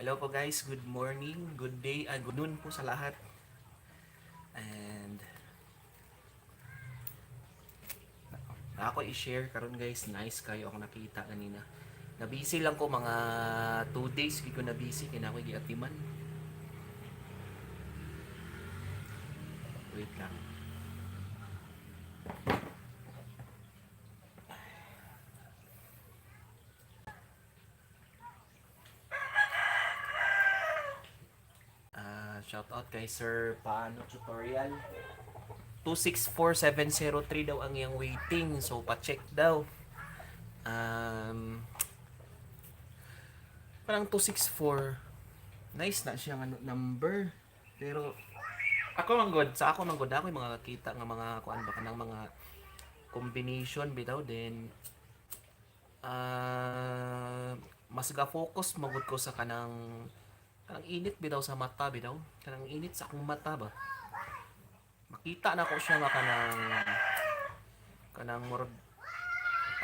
Hello po guys, good morning, good day, good noon po sa lahat. And na ako i-share karon guys, nice kayo ako nakita kanina. Na busy lang ko mga 2 days ko na busy kina ako giatiman. Wait lang. Shout out kay Sir Paano Tutorial. 264703 daw ang iyang waiting. So pa-check daw. Um, Parang 264. Nice na siya ano, number. Pero ako man good, sa ako man good ako yung mga kita nga mga kuan ba kanang mga combination bitaw din mas ga-focus magud ko sa kanang init bitaw sa mata bitaw kanang init sa akong mata ba makita na ko siya nga kanang murag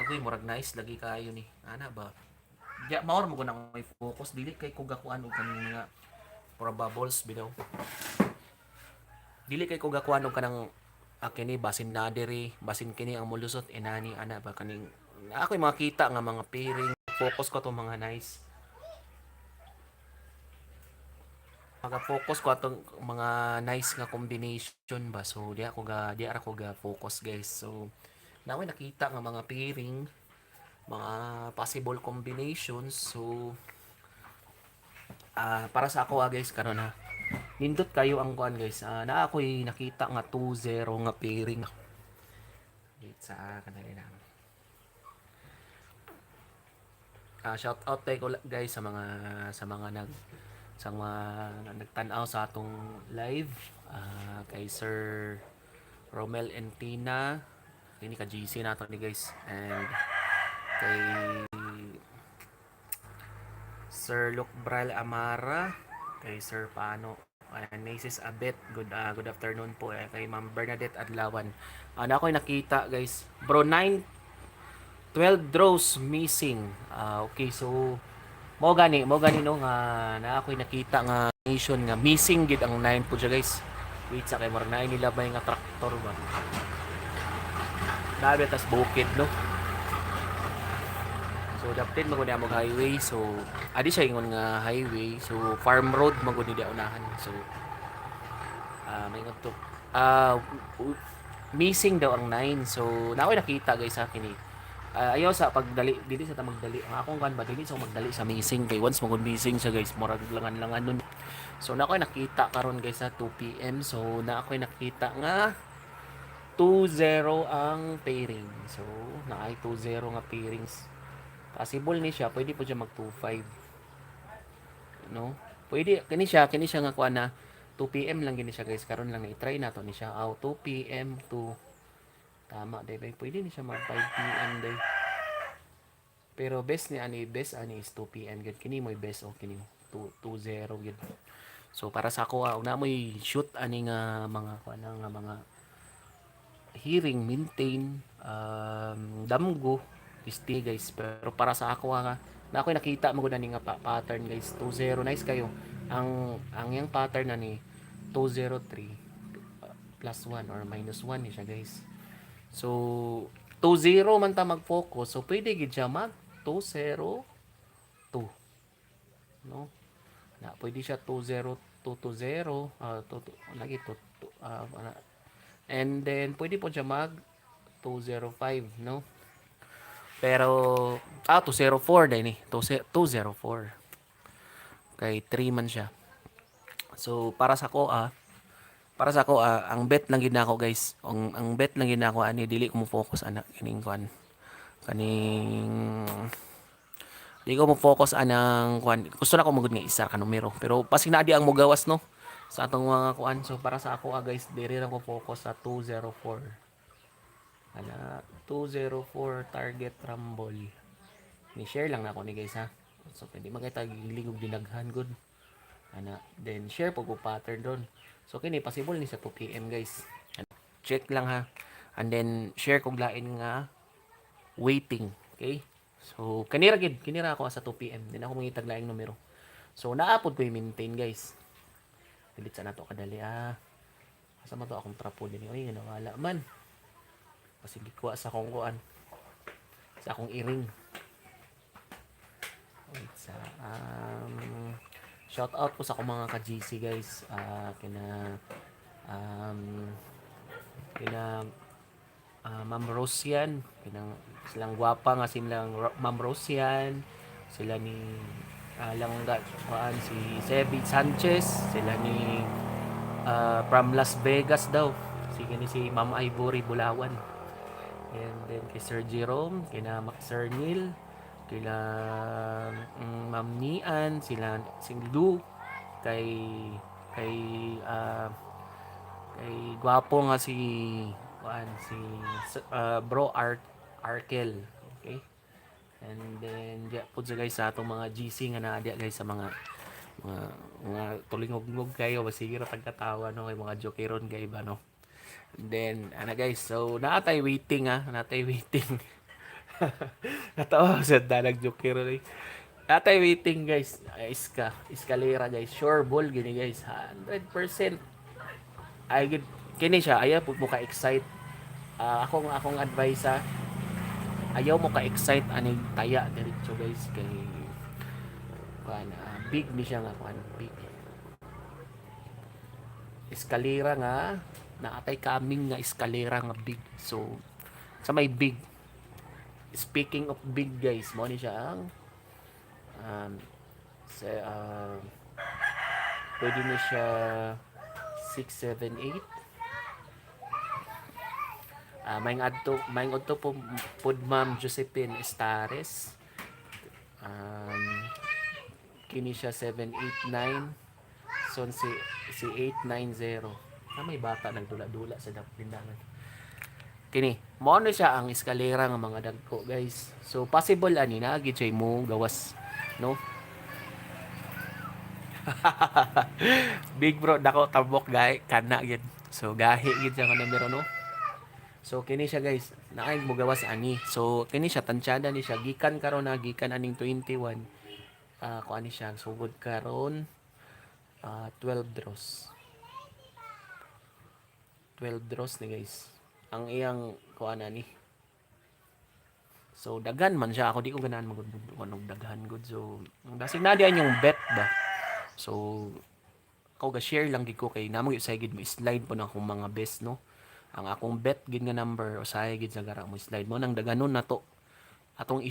agoy murag nice lagi kayo ni ana ba ya maor mo nang may focus dili kay kung gakuan og kaning mga probables bitaw dili kay kung gakuan og kanang kini basin na diri basin kini ang mulusot inani ana ba kaning ako makita nga mga pairing focus ko to mga nice maga-focus ko atong mga nice nga combination ba so di ara ko ga focus guys so naway nakita nga mga pairing mga possible combinations so para sa ako guys karon ha nindot kayo ang kuan guys na ako'y nakita nga 2-0 nga pairing wait sa kanali lang shout out tayo ko guys sa mga nagtanaw sa atong live kay Sir Romel Entina ini ka GC nato ni guys and kay Sir Luke Bral Amara kay Sir Pano Nasis Abet good afternoon po kay Ma'am Bernadette Adlawan na ako'y nakita guys bro 12 draws missing okay so mo gani no nga na ako'y nakita nga nation nga missing gid ang 9 po siya guys wait sa kay marag na nila ba nga traktor ba dabi tas bukid no so dapat magud mo highway so adi siya ingon nga highway so farm road magud di unahan so may ingon to missing daw ang 9 so na ako'y nakita guys sa akin ayaw sa pagdali dili sa ta magdali ang akong kan ba dili sa magdali sa missing kay once magud missing siya guys murag langan-langan nun so na ako'y nakita karon guys sa 2 PM so na ako'y nakita nga 2-0 ang pairing so na ay 2-0 nga pairings possible ni siya pwede po siya mag 2-5 no pwede kini siya nga kuan na 2 PM lang gini siya guys karon lang na i-try nato ni siya 2 PM to tama day bay pwede ni siya mag 5 PM day pero best ani is 2 PM gid kini mo best o kini 2-0 gid so para sa ako og na mo'y shoot ani nga mga kuan nga mga hearing maintain damgo isti guys pero para sa ako nga na ako'y nakita mo gud ani nga pattern guys 2-0 nice kayo ang yang pattern na ni 203 plus 1 or minus 1 ni siya guys so 2-0 man ta mag-focus so pwede gid siya mag 2-0-2 no na pwede siya 2-0 2-0 lagi to and then pwede po siya mag 205 no pero 204 din eh 204 kay 3 man siya so para sa ko ang bet lang gid nako guys ang bet lang gid nako ani dili ko mo focus ana kining kuan kaning di ko mo focus anang kuan gusto na ko magud nga isa ka numero pero pasig na di ang mogawas no sa atong mga kuan so para sa ako guys diri lang ko focus sa 204 ana 204 target rumble ni share lang na ako ni guys ha so pwede magkita ligog dinaghan good ana then share pag pattern doon so kini possible ni sa 2 PM guys check lang ha and then share kog lain nga waiting okay so kanira ako sa 2 PM din ako mangitag laing numero So naapod ko i-maintain guys. Delete sa nato kadali asa man to akong trapo din oy wala man. Kasi gikuha sa akong kuan. Sa akong iring. Wait sa shout out po sa akong mga ka-GC guys. Um, kina Ma'am Rosian, silang gwapa nga silang Ma'am Rosian, sila ni langga si Sebi Sanchez, sila ni from Las Vegas daw. Sige ni si Ma'am Ivory Bulawan. And then kay Sir Jerome, kina Sir Neil, kila Ma'am Nian, sila si Lu, kay kay uh, kay gwapo nga si Bro Arkel. Okay? And then diya pud sa guys sa atong mga GC nga naa diya guys sa mga, mga tulingog-ngog kayo basig ra pagkatawa no kay mga jokeron kay ba no. And then ana guys, so naatay waiting natay waiting. Natawa sa dalag jokeron eh. Natay waiting guys. Escalera guys. Sure ball gini guys. 100%. Ay kini siya ayaw pud mo ka excite. Akong advice ayaw mo ka excite ani taya diretso guys kay big ni siya nga big eskalera nga naatay kaming nga eskalera nga big. So sa may big, speaking of big guys, mo ni siya ang sa pwede na siya 6, 7, 8. Maing adto po pod Ma'am Josephine Estares. Kini siya 7, 8, 9. So si 890. May bata nagdula-dula sa pindangan. Kini, mo na siya ang eskalera ng mga dagko, guys. So possible ani na gid siya mo gawas, no? Big bro dako tabok gahi kana gid. So gahi gid siya nga numero no. So kini siya guys, naay mo gawas ani. So kini siya tansyada ni siya gikan karon gikan aning 21. Kung ani siya sugod karon 12 draws. 12 draws ni guys. Ang iyang kuan ani. So daghan man siya, ako di ko ganahan magud daghan gud. So basig na diyan yung bet ba. So ako ga share lang gid ko kay namo gyud sa gid mo slide po na akong mga best no. Ang akong bet gid nga number usahay gid sa gara mo slide mo nang daganon na to. Atong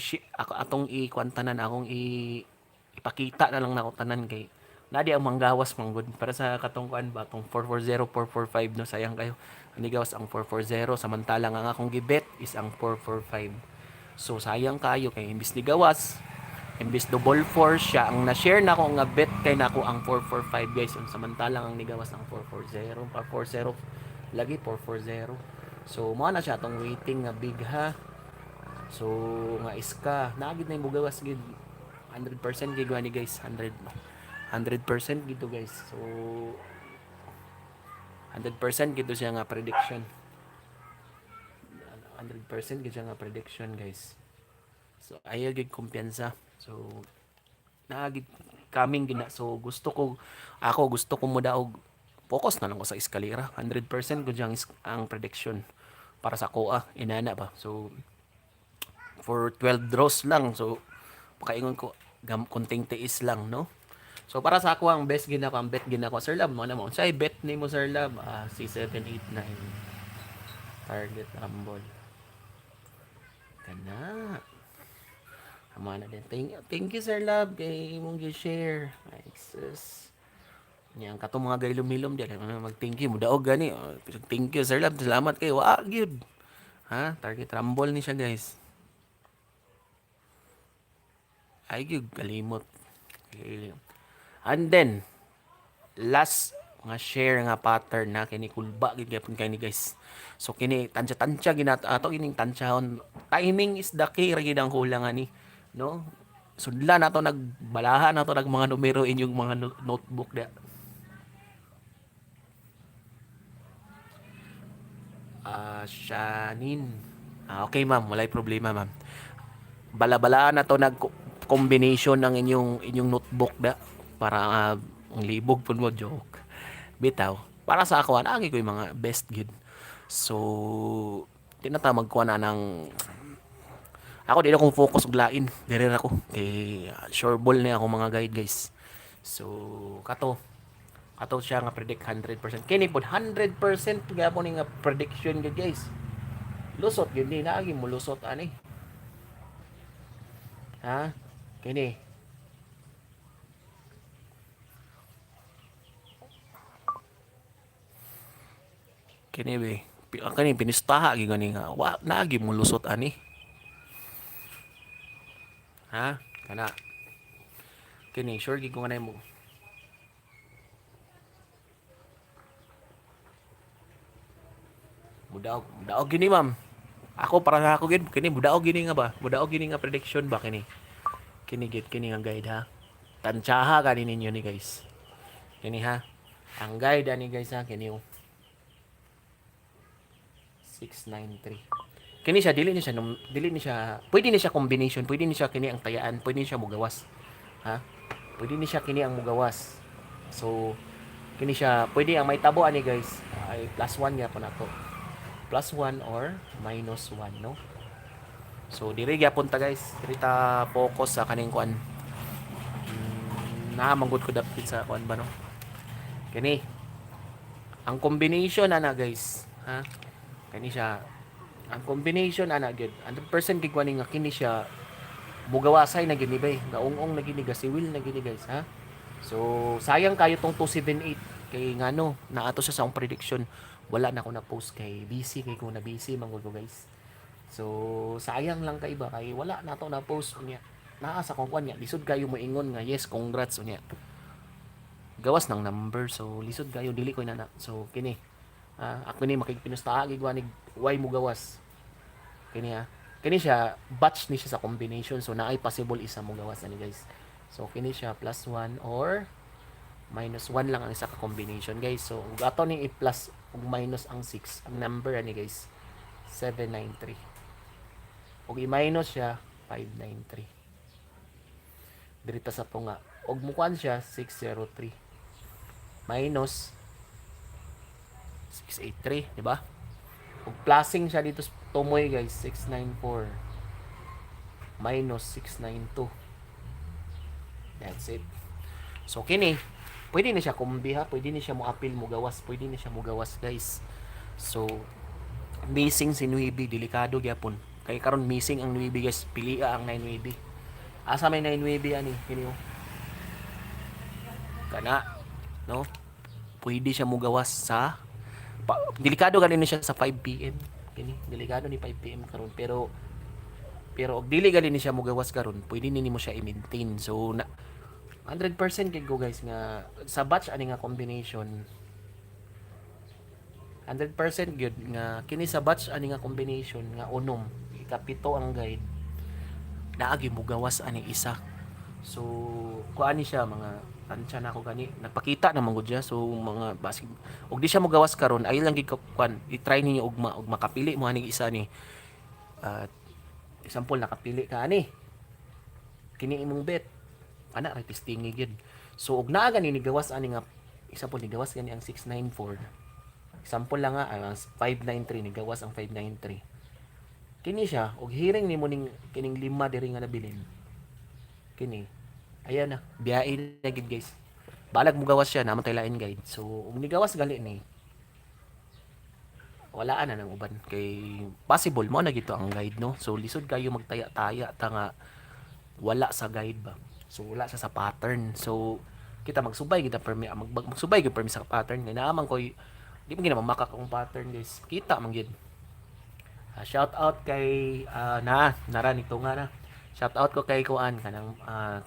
i-kwantanan akong ipakita na lang nako tanan kay nadi ang manggawas manggod para sa katong kuan ba tong 440 445 no sayang kayo ani gawas ang 440 samantalang ang akong gibet is ang 445 so sayang kayo kay imbis ni gawas imbis double 4 siya ang na-share na ko nga bet kay nako ang 445 guys samantalang ang nigawas ang 440 440 lagi 440 so mo na siya tong waiting nga big ha so nga iska naagid na yung bugawas gid 100% gid ni guys 100% gito guys so 100% gito siya nga prediction 100% gito siya nga prediction guys so ayaw gid kumpiyansa so naagid kaming gina so gusto ko mo daog focus na lang ko sa eskalera 100% gud ang prediction para sa koa inana ba so for 12 draws lang so pakaingon ko konting tiis lang no. So para sa ako ang best gina ko ang bet gina ko Sir Lab mo na mo. Say bet ni mo Sir Lab si 789 target rumble. Kana. Amo na din. Thank you Sir Lab kay imong gi-share. Sus. Yang katong mga gaylom-hilom diyan mag-thank you mo daog gani. Thank you Sir Lab. Salamat kay wa gyud. Ha, target rumble ni siya guys. Ay gyud kalimot. And then last nga share nga pattern na kini kulba gid gyapon kani guys. So kini tansya ato kining tansyahon. Timing is the key ra gid ang kulang ani, no? Sudlan nato nagbalahan nato nag mga numero inyong mga notebook da. Shanin. Okay ma'am, walay problema ma'am. Bala-balaan na to nag combination ng inyong notebook da para ang libog pud mo joke. Bitaw. Para sa ako agi ko yung mga best gid. So tinata magkuha na ng ako di na kong focus og lain. Dire ako kay sure ball na ako mga guide guys. So kato siya nga predict 100%. Kini pod 100% gyapon ni nga prediction gid guys. Lusot gid ni naagi mo lusot ani. Ha? Kini. Kini be. Kani pinistaha gid gani nga. Wa naagi mo lusot ani. Ha? Kana. Kini sure gid ko kanay mo. Mudaog gini ma'am. Ako para sa ako gid kini mudaog gini nga ba? Mudaog gini nga prediction ba kini? Kini gid kini nga guide ha. Tansyaha kani ninyo ni guys. Kini ha. Ang guide ani guys ha kini 693. Kini siya dili ni siya pwede ni siya combination, pwede ni siya kini ang tayaan, pwede ni siya mugawas. Ha? Pwede ni siya kini ang mugawas. So kini siya pwede ang may tabo ani guys. Ay plus 1 gyapon nato. Plus 1 or minus 1 no. So diri gyapon ta guys. Diri ta focus sa kaning kuan. Manggod ko dapit sa kuan ba no. Kini ang combination ana guys, ha? Kani siya ang combination ana gyud 100% gid kuan nga kini siya mugawasay na gid ni bay gaungong na gid ni gasiwil na gid ni guys ha. So sayang kayo tong 278 kay ngano naato siya sa akong prediction wala na ako na post kay busy kay ko na busy manggod ko guys. So sayang lang kay iba kay wala na to na post unya naa sa kong kuan nya lisod kayo moingon nga yes congrats unya gawas ng number so lisod kayo dili ko na so kini ako ni makigpinustaagi gwanig why mo gawas kini ha kini siya batch ni siya sa combination so naay possible isa mo gawas ani guys so kini siya plus 1 or minus 1 lang ang isa ka combination guys so ug ato ning i-plus ug minus ang 6 ang number ani guys 793 ug i-minus siya 593 dirita sa tunga ug mukuan siya 603 minus 683 di ba ug plusing siya dito sa tumoy guys 694 minus 692 that's it so kini pwede na siya kumbi ha pwede na siya mo apil mo gawas pwede na siya mo gawas guys so missing si Nuibi delikado gyapon kay karon missing ang Nuibi guys pilia ang 9 asa may 9 ani kini kana no pwede siya mo gawas sa delikado ganin siya sa 5 PM kini delikado ni 5 PM karon pero og dili ganin siya mo gawas karon pwede nimo siya i-maintain so 100% gid ko guys nga sa batch ani nga combination 100% gyud nga kini sa batch ani nga combination nga unom ikapito ang guide naagi mo gawas ani isa so kuani siya mga tansya na ako gani nagpakita na manggod siya so mga basig og di siya mo gawas karon ay lang gid kuan i-try ninyo og makapili mo ani isa ni example nakapili ka ani kini imong bet ana ra testingi gid so og naa gani ni gawas ani nga example ni gawas gani ang 694 example lang nga ang 593 ni gawas ang 593 kini siya og hiring nimo ning kining lima diri nga nabilin kini ayan na biyahe na gid guys balag mo gawas siya naman tayo lain guide so ug ni gawas gali ni wala na nang uban kay possible mo na gito ang guide no so lisod kayo magtaya-taya ta nga wala sa guide ba so wala sa pattern so kita magsubay kita magsubay gyud permi sa pattern kay naaman ko di mo gina mamakak ang pattern guys kita man gid shout out kay nara nito nga na shout out ko kay kuan kanang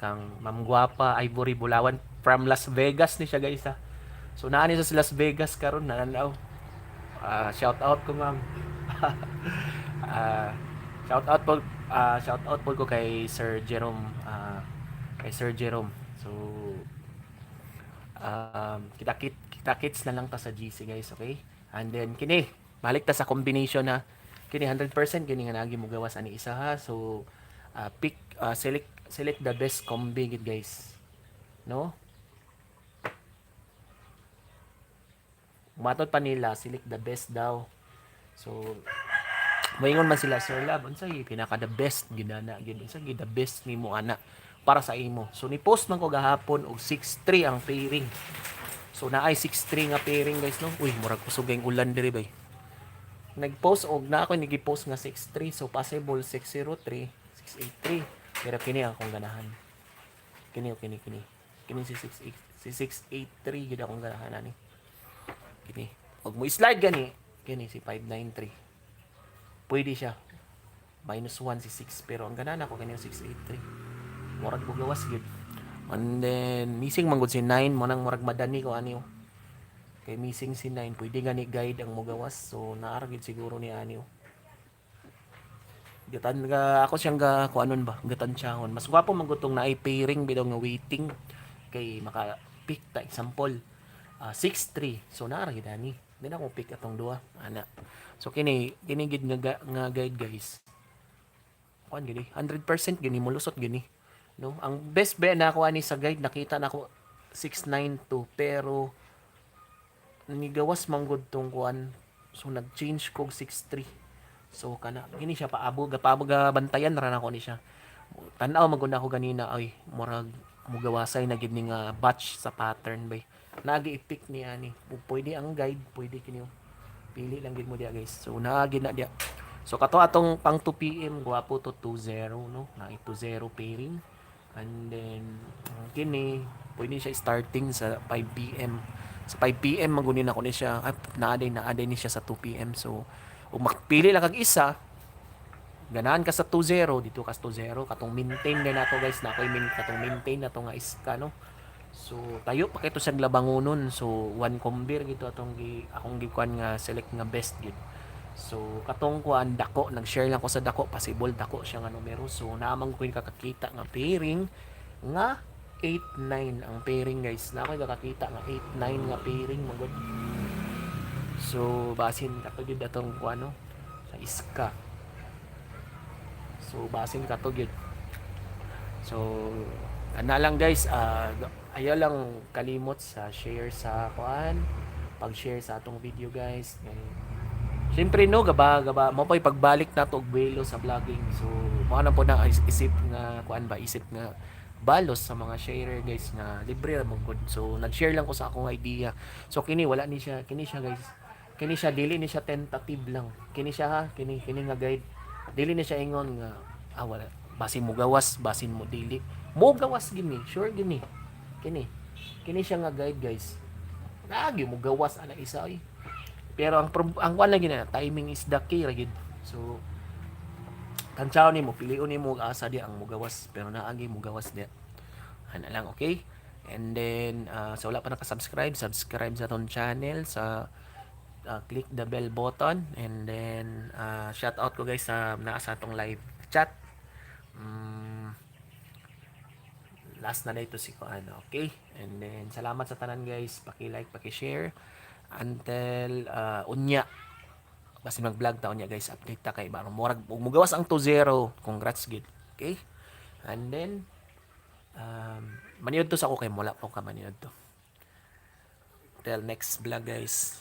kang Ma'am Guapa Ivory Bulawan from Las Vegas ni siya guys ha. So naa ni sa Las Vegas karon nananaw. Shout out ko ma'am. Shout out po ko kay Sir Jerome So kita-kits na lang ta sa GC guys okay. And then kini balik ta sa combination na kini 100% kini nga nagi mo gawas ani isa ha. So select the best combi gid guys no Umatot pa nila, select the best daw. So, moingon man sila, Sir Lab, unsay pinaka the best ginana gid, unsay the best nimo ana para sa imo. So ni post man ko gahapon og 6-3 ang pairing. So naay 6-3 nga pairing guys no. Uy, murag kusog ang ulan diri bay. Nag-post og na ako nigi-post nga 6-3, so possible 603, 683. Pero kini akong ganahan. Kini si 68, si 683 gid akong ganahan ani. Kini. Og mo slide gani, kini si 593. Pwede siya. -1 si 6. Pero ang ganahan ako kanina 683. Murag bugawas gid. And then, missing manggod si 9. Manang murag madani ko ani. Kay missing si 9. Pwede gani guide ang mugawas. So, naaragid siguro ni ani. Gatan ga ako siyang ga kuanon ba? Gatan siyahon. Mas gwapo manggutong na ay pairing bitaw nga waiting. Kay maka pick ta example. 6-3. So, naaragid ani. Di na ako pick atong duha. Ana. So kini gid nga guide guys. Kuan gini 100% gini molusot gini. No? Ang best bet na ako ani sa guide nakita na ako 692 pero nigawas manggod tong kuan. So nag-change kog 63. So kana gini siya paabog bantayan ra nako ni siya. Tan-aw magud ako ganina ay murag mugawasay na gid ni nga batch sa pattern bay. Nagi-pick ni ani. Pwede ang guide, pwede kini pili lang gid mo dia guys. So naagid na dia. So kato atong pang 2 PM gwapo to 2-0 no. Na 2-0 pairing. And then kini pwede siya starting sa 5 PM. Sa 5 PM magunin ako ni siya. Naaday ni siya sa 2 PM. So ug makpili lang kag isa ganahan ka sa 2-0 dito ka sa 2-0 katong maintain din nato guys na ako'y katong maintain na to nga iska no. So tayo pa kay to sa labangonon. So one combir gito atong akong gikuan nga select nga best gid. So katong kuan dako nag-share lang ko sa dako possible dako siya nga numero. So naamang ko kakakita nga pairing nga 8-9 ang pairing guys. Na ako kakakita nga 8-9 nga pairing magod. So basin kato gid atong kuan no sa iska. So basin kato gid. So ana lang guys, ayaw lang kalimot sa share sa kuan, pag-share sa atong video guys. Siyempre no, gaba mo pa pagbalik nato og buwelo sa vlogging. So mo na po na isip nga kuan ba, isip nga balos sa mga sharer guys nga libre ra mo gud. So nag-share lang ko sa akong idea. So kini wala ni siya, kini siya guys. Kini siya dili ni siya tentative lang. Kini siya ha, kini nga guide. Dili ni siya ingon nga wala basin mo gawas, basin mo dili. Mo gawas gini, sure gini. Kini siya nga guide guys. Lagi mo gawas ana isa ay. Pero ang kuan lagi na timing is the key ra gid. So tantsaw nimo, piliun nimo asa di ang mugawas pero naagi mugawas di. Ana lang okay? And then sa wala pa naka-subscribe, subscribe sa ton channel sa click the bell button and then shout out ko guys sa naa sa atong live chat. Last na dito si Kuan, okay? And then salamat sa tanan guys, paki-like, paki-share until unya basta mag-vlog ta unya guys, update ta kay barong murag mugawas ang 2-0. Congrats gid. Okay? And then maniud to sa ako kay wala pa ka maniud to. Till next vlog guys.